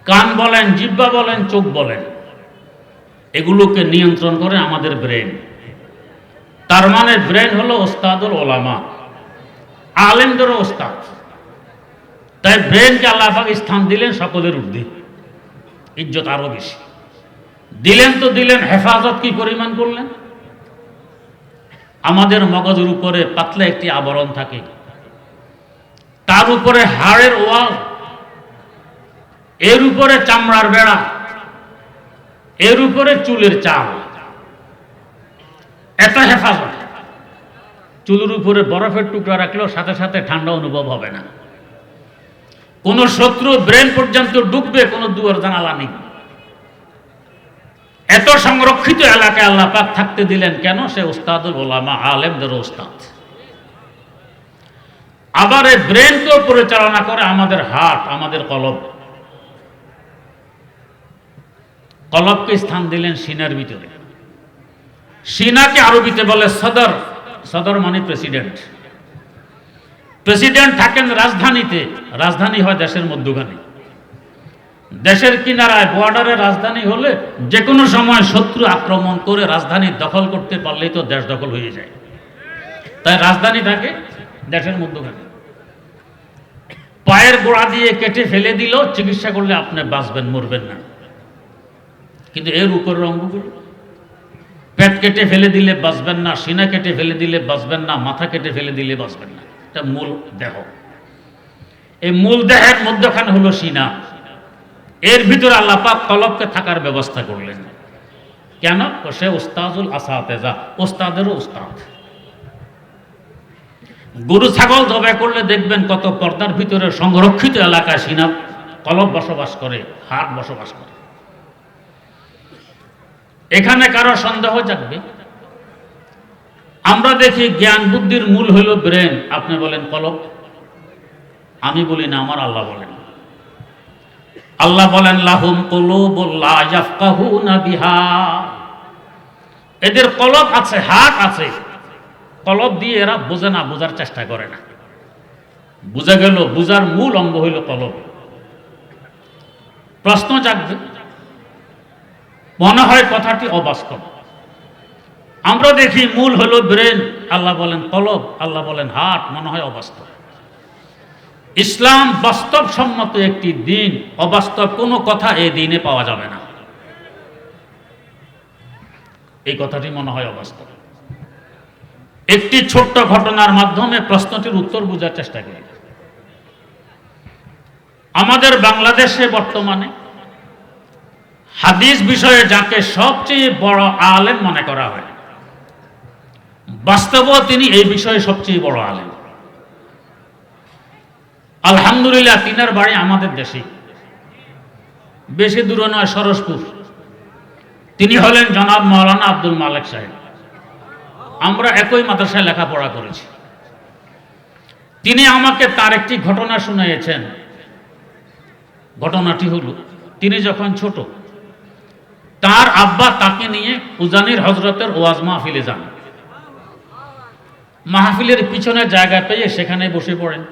কান বলেন, জিহ্বা বলেন, চোখ বলেন, এগুলোকে নিয়ন্ত্রণ করে আমাদের ব্রেন। তার মানে ব্রেন হলো ওস্তাদুল ওলামা, আলেমদেরও ওস্তাদ। তাই ব্রেনকে আল্লাহ পাক স্থান দিলেন সকলের ঊর্ধ্বে, ইজ্জত আরো বেশি দিলেন। তো দিলেন, হেফাজত কি পরিমাণ করলেন। আমাদের মগজের উপরে পাতলা একটি আবরণ থাকে, তার উপরে হাড়ের ওয়াল, এর উপরে চামড়ার বেড়া, এর উপরে চুলের চাল। এত হেফাজত। চুলের উপরে বরফের টুকরা রাখলেও সাথে সাথে ঠান্ডা অনুভব হবে না। কোন শত্রু ব্রেন পর্যন্ত ঢুকবে, কোনো দুয়ার জানালা নেই। এত সংরক্ষিত এলাকায় আল্লাহ পাক থাকতে দিলেন কেন? সে উস্তাদুল ওলামা, আলেমদের উস্তাদ। আবার এই ব্রেনকেও পরিচালনা করে আমাদের হার্ট, আমাদের কলব। কলবকে স্থান দিলেন সিনার ভিতরে। সিনাকে আরবিতে বলে সদর। সদর মানে প্রেসিডেন্ট। প্রেসিডেন্ট থাকেন রাজধানীতে, রাজধানী হয় দেশের মধ্যখানে। দেশের কিনারায় বর্ডারে রাজধানী হলে যে কোনো সময় শত্রু আক্রমণ করে রাজধানী দখল করতে পারলেই তো দেশ দখল হয়ে যায়। তাই রাজধানী থাকে দেশের মধ্যখানে। পায়ের গোড়া দিয়ে কেটে ফেলে দিল, চিকিৎসা করলে আপনি বাঁচবেন, মরবেন না। কিন্তু এর উপরের অঙ্গগুলো, পেট কেটে ফেলে দিলে বাঁচবেন না, সিনা কেটে ফেলে দিলে বাঁচবেন না, মাথা কেটে ফেলে দিলে বাঁচবেন না। এটা মূল দেহ। এই মূল দেহের মধ্যখানে হলো সিনা। এর ভিতরে আল্লাহ পাক কলবকে থাকার ব্যবস্থা করলেন। কেন? সে উস্তাদুল আসাতেজা, ওস্তাদেরও উস্তাদ। গরু ছাগল জবাই করলে দেখবেন কত পর্দার ভিতরে সংরক্ষিত এলাকায় সিনা, কলব বসবাস করে, হাড় বসবাস করে। এখানে কারো সন্দেহ জাগবে। আমরা দেখি জ্ঞান বুদ্ধির মূল হলো ব্রেন, আপনি বলেন কলব। আমি বলি না, আমার আল্লাহ বলেন। আল্লাহ বলেন লাহুম কুলুবুন লা ইয়াফকাহুনা বিহা। এদের কলব আছে, হার্ট আছে, কলব দিয়ে এরা বোঝে না, বোঝার চেষ্টা করে না। বুঝা গেল বুঝার মূল অঙ্গ হইল কলব। প্রশ্ন জাগবে, মনে হয় কথাটি অবাস্তব। আমরা দেখি মূল হলো ব্রেন, আল্লাহ বলেন কলব, আল্লাহ বলেন হার্ট, মনে হয় অবাস্তব। ইসলাম বাস্তবসম্মত একটি দিন, অবাস্তব কোনো কথা এই দিনে পাওয়া যাবে না। এই কথাটি মনে হয় অবাস্তব। একটি ছোট্ট ঘটনার মাধ্যমে প্রশ্নটির উত্তর বোঝার চেষ্টা করি। আমাদের বাংলাদেশে বর্তমানে হাদিস বিষয়ে যাকে সবচেয়ে বড় আলেম মনে করা হয়, বাস্তবেও তিনি এই বিষয়ে সবচেয়ে বড় আলেম। আলহামদুলিল্লাহ, তিনার বাড়ি আমাদের দেশে, বেশি দূরে নয়, সরসপুর। তিনি হলেন জনাব মাওলানা আব্দুল মালেক সাহেব। আমরা একই মাদ্রাসায় লেখাপড়া করেছি। তিনি আমাকে তার একটি ঘটনা শুনিয়েছেন। ঘটনাটি হলো, তিনি যখন ছোট, তার আব্বা তাকে নিয়ে উজানির হজরতের ওয়াজ মাহফিলে যান। মাহফিলের পিছনে জায়গা পেয়ে সেখানে বসে পড়েন।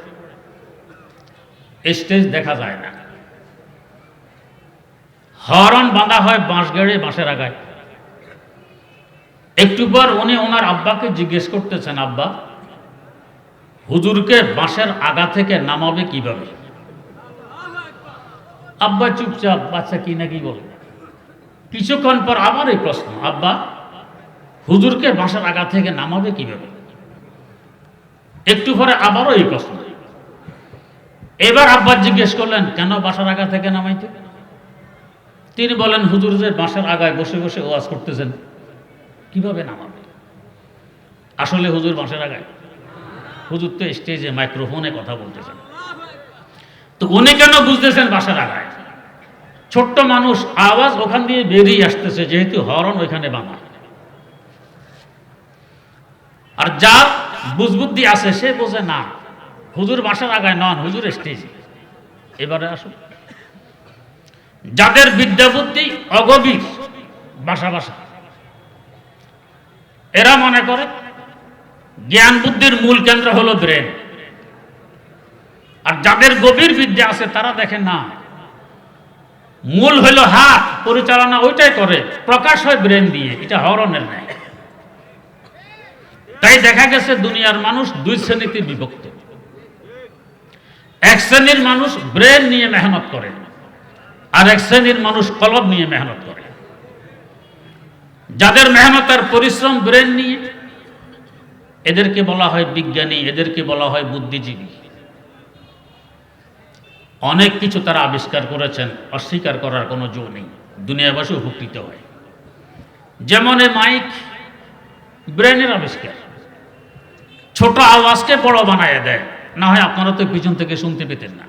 স্টেজ দেখা যায় না, হরন বাঁধা হয় বাঁশ গেড়ে, বাঁশের আগায়। একটু পর উনি ওনার আব্বাকে জিজ্ঞেস করতেছেন, আব্বা, হুজুরকে বাঁশের আগা থেকে নামাবে কিভাবে? আব্বা চুপচাপ, বাচ্চা কি না কি বলে। কিছুক্ষণ পর আবার এই প্রশ্ন, আব্বা, হুজুরকে বাঁশের আগা থেকে নামাবে কিভাবে? একটু পরে আবারও এই প্রশ্ন। এবার আব্বা জিজ্ঞেস করলেন, কেন বাঁশের আগা থেকে নামাইতে? তিনি বলেন, হুজুর যে বাঁশের আগায় বসে বসে ওয়াজ করতেছেন, কিভাবে নামাবে? আসলে হুজুর বাঁশের আগায়? হুজুর তো স্টেজে মাইক্রোফোনে কথা বলতেছেন। তো উনি কেন বুঝতেছেন বাঁশের আগায়? ছোট্ট মানুষ, আওয়াজ ওখান দিয়ে বেরিয়ে আসতেছে, যেহেতু হরন ওইখানে বাঁধা। আর যার বুঝবুদ্ধি আছে সে বোঝে না, হুজুর বাঁশের আগায় নন, হুজুর স্টেজে। এবারে আসুন, যাদের বিদ্যা বুদ্ধি অগভীর, বাসা বাসা, এরা মনে করে জ্ঞান বুদ্ধির মূল কেন্দ্র হলো ব্রেন। আর যাদের গভীর বিদ্যা আছে তারা দেখে না, মূল হইল হাত, পরিচালনা ওইটাই করে, প্রকাশ হয় ব্রেন দিয়ে, এটা হরণের ন্যায়। তাই দেখা গেছে দুনিয়ার মানুষ দুই শ্রেণীতে বিভক্ত। এক শ্রেণীর মানুষ ব্রেন নিয়ে মেহনত করে, আর এক শ্রেণীর মানুষ কলব নিয়ে মেহনত করে। যাদের মেহনতের পরিশ্রম ব্রেন নিয়ে, এদেরকে বলা হয় বিজ্ঞানী, এদেরকে বলা হয় বুদ্ধিজীবী। অনেক কিছু তারা আবিষ্কার করেছেন, অস্বীকার করার কোনো জো নেই, দুনিয়াবাসী উপকৃত হয়। যেমন এ মাইক, ব্রেনের আবিষ্কার, ছোট আওয়াজকে বড় বানায় দেয়, না হয় আপনারা তো পিছন থেকে শুনতে পেতেন না।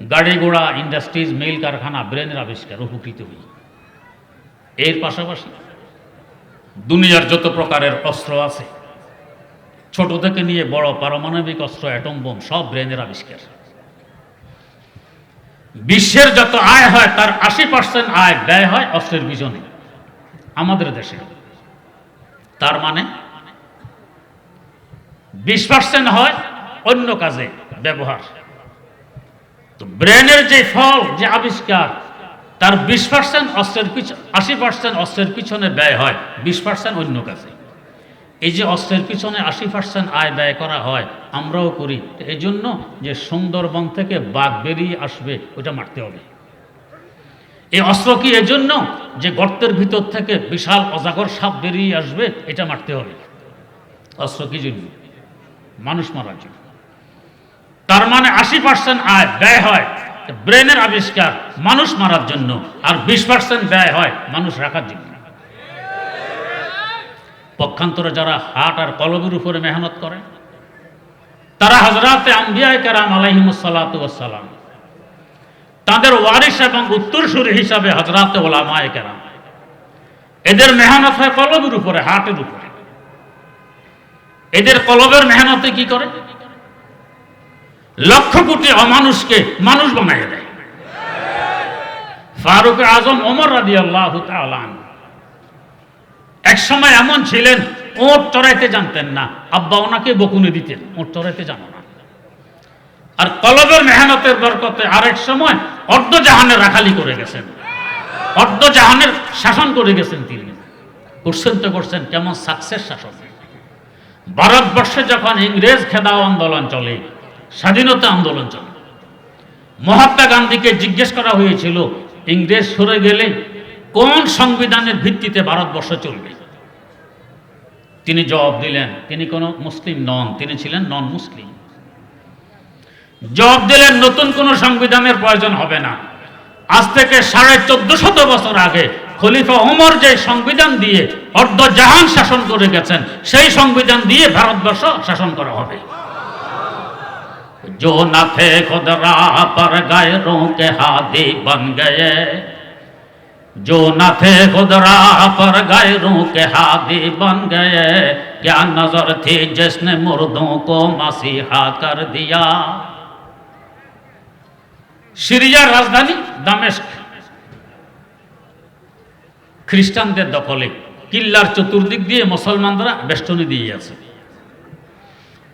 গাড়ি ঘোড়া, ইন্ডাস্ট্রিজ, মিল কারখানা, ব্রেনের আবিষ্কার, উপকৃত হই। এর পাশাপাশি দুনিয়ার যত প্রকারের অস্ত্র আছে, ছোট থেকে নিয়ে বড় পারমাণবিক অস্ত্র, অ্যাটম বোম, সব ব্রেনের আবিষ্কার। বিশ্বের যত আয় হয় তার 80% আয় ব্যয় হয় অস্ত্রের পিছনে আমাদের দেশে। তার মানে 20% হয় অন্য কাজে ব্যবহার। তো ব্রেনের যে ফল, যে আবিষ্কার, তার 20% অস্ত্রের পিছনে, 80% অস্ত্রের পিছনে ব্যয় হয়, 20% অন্য কাজে। এই যে অস্ত্রের পিছনে 80% আয় ব্যয় করা হয়, আমরাও করি এই জন্য যে সুন্দরবন থেকে বাঘ বেরিয়ে আসবে, ওটা মারতে হবে। এই অস্ত্র কি এজন্য যে গর্তের ভিতর থেকে বিশাল অজাগর সাপ বেরিয়ে আসবে, এটা মারতে হবে। অস্ত্র কি জন্য? মানুষ মারার জন্য। তার মানে 80% আয় ব্যয় হয় ব্রেনের আবিষ্কার মানুষ মারার জন্য, আর 20% ব্যয় হয় মানুষ রাখার জন্য। পক্ষান্তরে যারা হাট আর কলবের উপরে মেহনত করে, তারা হযরতে আম্বিয়া কেরাম আলাইহিমুস সালাতু ওয়াস সালাম, তাদের ওয়ারিস এবং উত্তরসূরি হিসাবে হযরতে উলামায়ে কেরাম। এদের মেহনত হয় কলবের উপরে, হাটের উপরে। এদের কলবের মেহনতে কি করে? লক্ষ কোটি অমানুষকে মানুষ বানায় দেয়। ফারুক আজম ওমর রাদিয়াল্লাহু তাআলা এক সময় এমন ছিলেন, ওট চড়াইতে জানতেন না, আব্বা ওনাকে বকুনে দিতেন, ওট চড়াইতে জানো না। আর কলবের মেহনতের বরকতে আরেক সময় অর্ধ জাহানের রাখালি করে গেছেন, অর্ধ জাহানের শাসন করে গেছেন তিনি। করছেন তো করছেন, কেমন সাকসেস শাসন। ভারতবর্ষে যখন ইংরেজ খেদাও আন্দোলন চলে, স্বাধীনতা আন্দোলন চলে, মহাত্মা গান্ধীকে জিজ্ঞেস করা হয়েছিল ইংরেজ সরে গেলে কোন সংবিধানের ভিত্তিতে ভারতবর্ষ চলবে। তিনি জবাব দিলেন, তিনি কোনো মুসলিম নন, তিনি ছিলেন নন মুসলিম। জবাব দিলেন, নতুন কোনো সংবিধানের প্রয়োজন হবে না। আজ থেকে 1450 বছর আগে খলিফা ওমর যে সংবিধান দিয়ে অর্ধ জাহান শাসন করে গেছেন, সেই সংবিধান দিয়ে ভারতবর্ষ শাসন করা হবে। जो न थे खुद राह पर गैरों के हादी बन गए, जो न थे खुद राह पर गैरों के हादी बन गए, क्या नजर थी जिसने मुर्दों को मसीहा कर दिया। সিরিয়ার রাজধানী দামেস্ক খ্রিস্টানদের দখলে, কিল্লার চতুর্দিক দিয়ে মুসলমানরা বেষ্টনী দিয়ে আছে।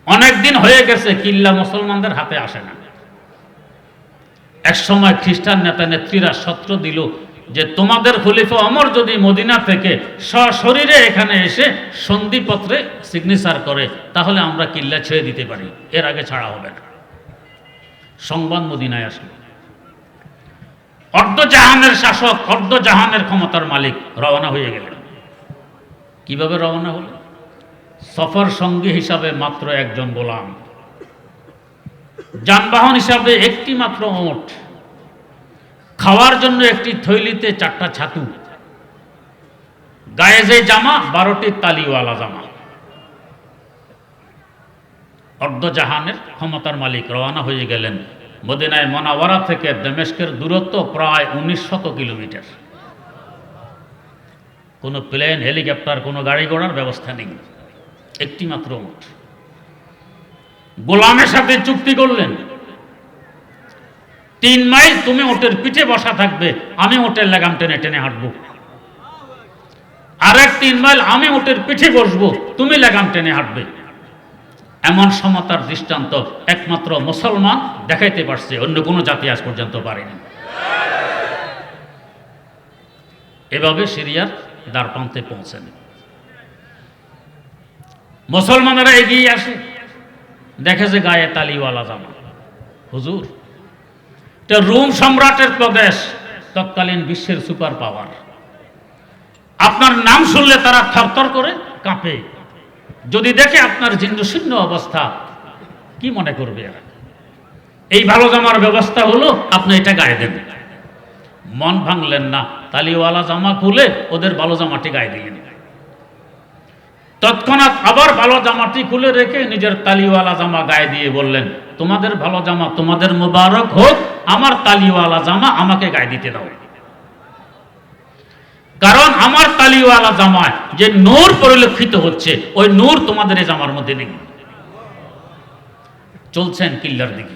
অনেকদিন হয়ে গেছে কিল্লা মুসলমানদের হাতে আসে না। এক সময় খ্রিস্টান নেতা নেত্রীরা সত্র দিল যে তোমাদের খলিফা ওমর যদি মদিনা থেকে সশরীরে এখানে এসে সন্ধিপত্রে সিগনেচার করে, তাহলে আমরা কিল্লা ছেড়ে দিতে পারি, এর আগে ছাড়া হবে না। সংবাদ মদিনায় আসলো। অর্ধজাহানের শাসক, অর্ধজাহানের ক্ষমতার মালিক রওনা হয়ে গেলেন। কিভাবে রওনা হলেন? সফর সঙ্গী হিসাবে মাত্র একজন গোলাম, যানবাহন হিসাবে একটি মাত্র ওট, খাওয়ার জন্য একটি থৈলিতে 4টা ছাতু, গায়ে যে জামা 12টি তালিওয়ালা জামা। অর্ধজাহানের ক্ষমতার মালিক রওনা হয়ে গেলেন। মদিনায় মুনাওয়ারা থেকে দামেস্কের দূরত্ব প্রায় 1900 কিলোমিটার। কোনো প্লেন, হেলিকপ্টার, কোনো গাড়ি ঘোড়ার ব্যবস্থা নেই, একটি মাত্র উট। গোলামের সাথে চুক্তি করলেন, 3 মাইল তুমি ওটের পিঠে বসা থাকবে, আমি ওটের লাগাম টেনে টেনে হাঁটবো। আরেক 3 মাইল আমি ওটের পিঠে বসবো, তুমি লাগাম টেনে হাঁটবে। এমন সমতার দৃষ্টান্ত একমাত্র মুসলমান দেখাইতে পারছে, অন্য কোনো জাতি আজ পর্যন্ত পারেনি। এভাবে সিরিয়ার দ্বারপ্রান্তে পৌঁছেন। মুসলমানেরা এগিয়ে আসে, দেখে যে গায়ে তালিওয়ালা জামা। হুজুর, এটা রোম সম্রাটের প্রদেশ, তৎকালীন বিশ্বের সুপার পাওয়ার। আপনার নাম শুনলে তারা থরথর করে কাঁপে। যদি দেখে আপনার জীর্ণশীর্ণ অবস্থা, কি মনে করবে এরা? এই ভালো জামার ব্যবস্থা হলো, আপনি এটা গায়ে দেবেন। মন ভাঙলেন না, তালিওয়ালা জামা খুলে ওদের ভালো জামাটি গায়ে দিলেন। তৎক্ষণাৎ আবার ভালো জামাটি খুলে রেখে নিজের তালিওয়ালা জামা গায়ে দিয়ে বললেন, তোমাদের ভালো জামা তোমাদের মোবারক হোক, আমার তালিওয়ালা জামা আমাকে গায়ে দিতে দাও। কারণ আমার তালিওয়ালা জামায় যে নূর পরিলক্ষিত হচ্ছে, ওই নূর তোমাদের এই জামার মধ্যে নেই। চলছেন কিল্লার দিকে।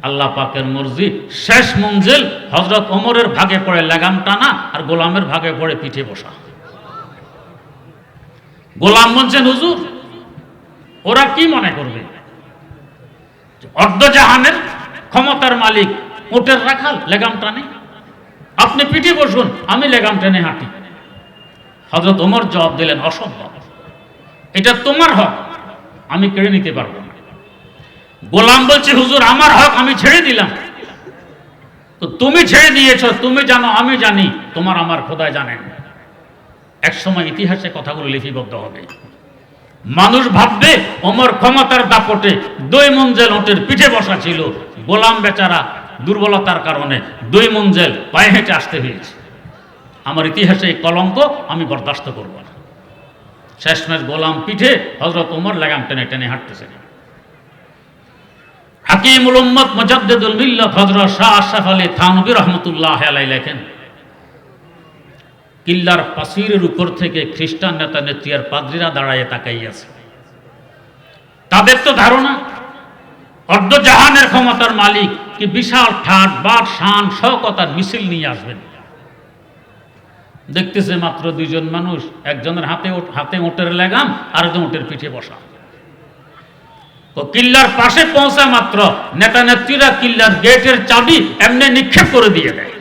আল্লাহ পাকের মর্জি, শেষ মঞ্জিল হযরত ওমরের ভাগে পড়ে লাগাম টানা, আর গোলামের ভাগে পড়ে পিঠে বসা। গোলাম বলছেন, হুজুর, ওরা কি মনে করবে? অর্ধজাহানের ক্ষমতার মালিক উটের রাখাল লেগাম টানে, আপনি পিঠে বসুন, আমি লেগাম টেনে হাঁটি। হযরত ওমর জবাব দিলেন, অসম্ভব, এটা তোমার হক, আমি কেড়ে নিতে পারবো না। গোলাম বলছে, হুজুর, আমার হক আমি ছেড়ে দিলাম। তো তুমি ছেড়ে দিয়েছ, তুমি জানো, আমি জানি, তোমার আমার খোদাই জানেন। এক সময় ইতিহাসে কথাগুলো লিপিবদ্ধ হবে। মানুষ ভাববে ওমর ক্ষমতার দাপটে 2 মঞ্জিল উটের পিঠে বসা ছিল, গোলাম বেচারা দুর্বলতার কারণে 2 মঞ্জিল পায়ে হেঁটে আসতে হয়েছে। আমার ইতিহাসে এই কলঙ্ক আমি বরদাস্ত করব না। শেষমেশ গোলাম পিঠে, হযরত ওমর লাগাম টেনে টেনে হাঁটতেছেন। হাকিমুল উম্মত মুজাদ্দিদুল মিল্লাত হযরত শাহ আশরাফ আলী থানভী রাহমাতুল্লাহ আলাইহি লেখেন, কিল্লার পাচিরের উপর থেকে খ্রিস্টান নেতা নেত্রী আর পাদ্রীরা দাঁড়ায় তাকাইয়াছে। তাদের তো ধারণা অর্ধজাহানের ক্ষমতার মালিক কি বিশাল ঠাট বাট শান শওকতার মিছিল নিয়ে আসবেন। দেখতেছে মাত্র 2 জন মানুষ, একজনের হাতে উটের লাগাম, আরেকজন উটের পিঠে বসা। তো কিল্লার পাশে পৌঁছা মাত্র নেতা নেত্রীরা কিল্লার গেটের চাবি এমনি নিক্ষেপ করে দিয়ে দেয়।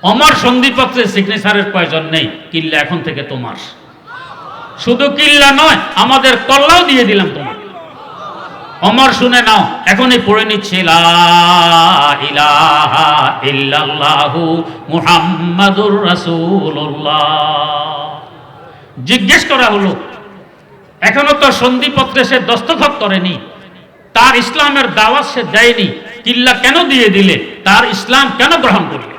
ওমর সন্ধিপত্রে সিগনেচারের প্রয়োজন নেই, কিল্লা এখন থেকে তোমার। শুধু কিল্লা নয়, আমাদের কল্লাও দিয়ে দিলাম তোমাকে। ওমর শুনে নাও, এখনই পড়ে নিচ্ছে, লা ইলাহা ইল্লাল্লাহু মুহাম্মাদুর রাসূলুল্লাহ। জিজ্ঞেস করা হলো, এখনো তো সন্ধিপত্রে সে দস্তখত করেনি, তার ইসলামের দাওয়াত সে দেয়নি, কিল্লা কেন দিয়ে দিলে, তার ইসলাম কেন গ্রহণ করলে?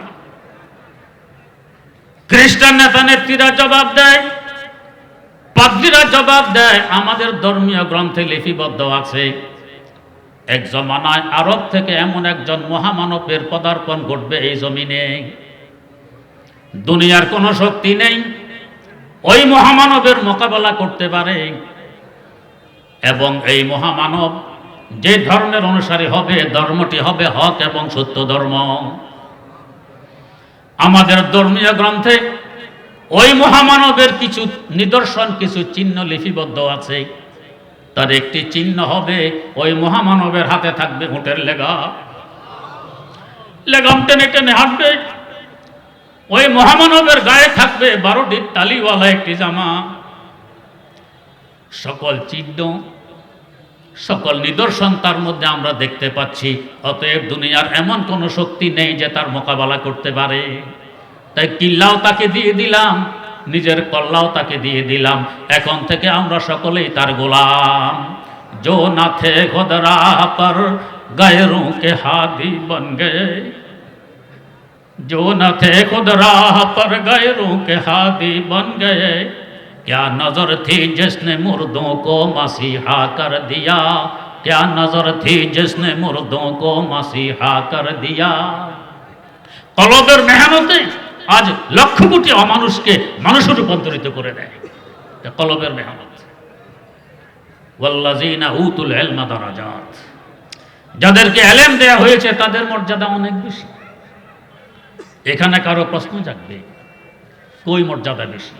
খ্রিস্টান নেতা নেত্রীরা জবাব দেয়, পাদ্রীরা জবাব দেয়, আমাদের ধর্মীয় গ্রন্থে লিপিবদ্ধ আছে, এক জমানায় আরব থেকে এমন একজন মহামানবের পদার্পণ ঘটবে এই জমিনে। দুনিয়ার কোনো শক্তি নেই ওই মহামানবের মোকাবেলা করতে পারে, এবং এই মহামানব যে ধর্মের অনুসারী হবে, ধর্মটি হবে হক এবং সত্য ধর্ম। আমাদের ধর্মীয় গ্রন্থে ওই মহামানবের কিছু নিদর্শন, কিছু চিহ্ন লিপিবদ্ধ আছে। তার একটি চিহ্ন হবে, ওই মহামানবের হাতে থাকবে উটের লেগাম টেনে টেনে হাঁটবে। ওই মহামানবের গায়ে থাকবে 12টি তালিওয়ালা একটি জামা। সকল চিহ্ন, সকল নিদর্শন তার মধ্যে আমরা দেখতে পাচ্ছি। অতএব দুনিয়ার এমন কোনো শক্তি নেই যে তার মোকাবেলা করতে পারে। তাই কিল্লাও তাকে দিয়ে দিলাম, নিজের কল্লাও তাকে দিয়ে দিলাম। এখন থেকে আমরা সকলেই তার গোলাম। जो न थे खुद राह पर गैरों के हादी बन गए, जो न थे खुद राह पर गैरों के हादी बन गए। क्या नजर थी जिसने मुर्दों को मसीहा कर दिया, क्या नजर थी जिसने मुर्दों को मसीहा कर दिया। কলবের মেহনতে আজ লক্ষ কোটি অমানুষকে মানুষে রূপান্তরিত করে দেয়, কলবের মেহনত। ওয়াল্লাযিনা উতুল ইলমা দারাজাত, যাদেরকে ইলম দেয়া হয়েছে তাদের মর্যাদা অনেক বেশি। এখানে কারো প্রশ্ন জাগবে, কই মর্যাদা বেশি?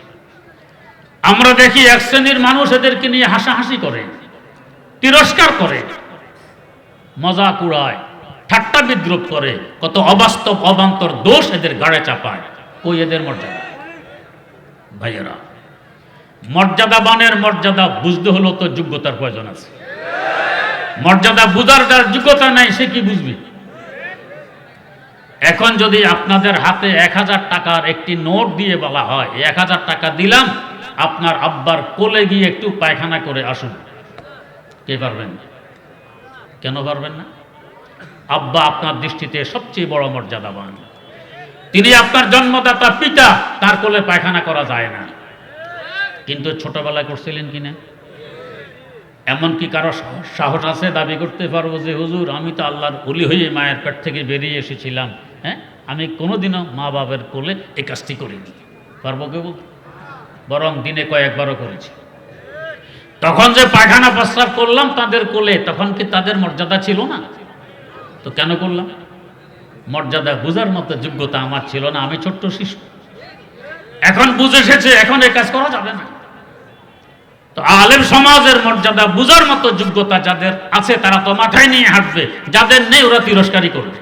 আমরা দেখি এক শ্রেণীর মানুষ এদেরকে নিয়ে হাসাহাসি করে, তিরস্কার করে, মজাক উড়ায়, ঠাট্টা বিদ্রুপ করে, কত অবাস্তব অবান্তর দোষ এদের গাড়ে চাপায়। কই এদের মর্যাদা? ভাইয়েরা, মর্যাদাবানের মর্যাদা বুঝতে হলো তো যোগ্যতার প্রয়োজন আছে। মর্যাদা বুঝার যার যোগ্যতা নাই সে কি বুঝবে? এখন যদি আপনাদের হাতে 1000 টাকার একটি নোট দিয়ে বলা হয় 1000 টাকা দিলাম, আপনার আব্বার কোলে গিয়ে একটু পায়খানা করে আসুন, কে পারবেন? কেন পারবেন না? আব্বা আপনার দৃষ্টিতে সবচেয়ে বড় মর্যাদাবান, তিনি আপনার জন্মদাতা পিতা, তার কোলে পায়খানা করা যায় না। কিন্তু ছোটবেলায় করছিলেন কিনা? এমনকি কারো সাহস আছে দাবি করতে পারবো যে হুজুর আমি তো আল্লাহর ওলি হয়ে মায়ের পেট থেকে বেরিয়ে এসেছিলাম, হ্যাঁ আমি কোনোদিনও মা বাবার কোলে এই কাজটি করিনি? পারবো কেউ? বরং দিনে কয়েকবারও করেছি। তখন যে পায়খানা প্রস্রাব করলাম তাদের কোলে, তখন কি তাদের মর্যাদা ছিল না? তো কেন করলাম? মর্যাদা বুঝার মতো যোগ্যতা আমার ছিল না, আমি ছোট্ট শিশু। এখন বুঝে এসেছে, এখন এই কাজ করা যাবে না। তো আলেম সমাজের মর্যাদা বুঝার মতো যোগ্যতা যাদের আছে তারা তো মাথায় নিয়ে হাঁটবে, যাদের নেই ওরা তিরস্কারই করবে।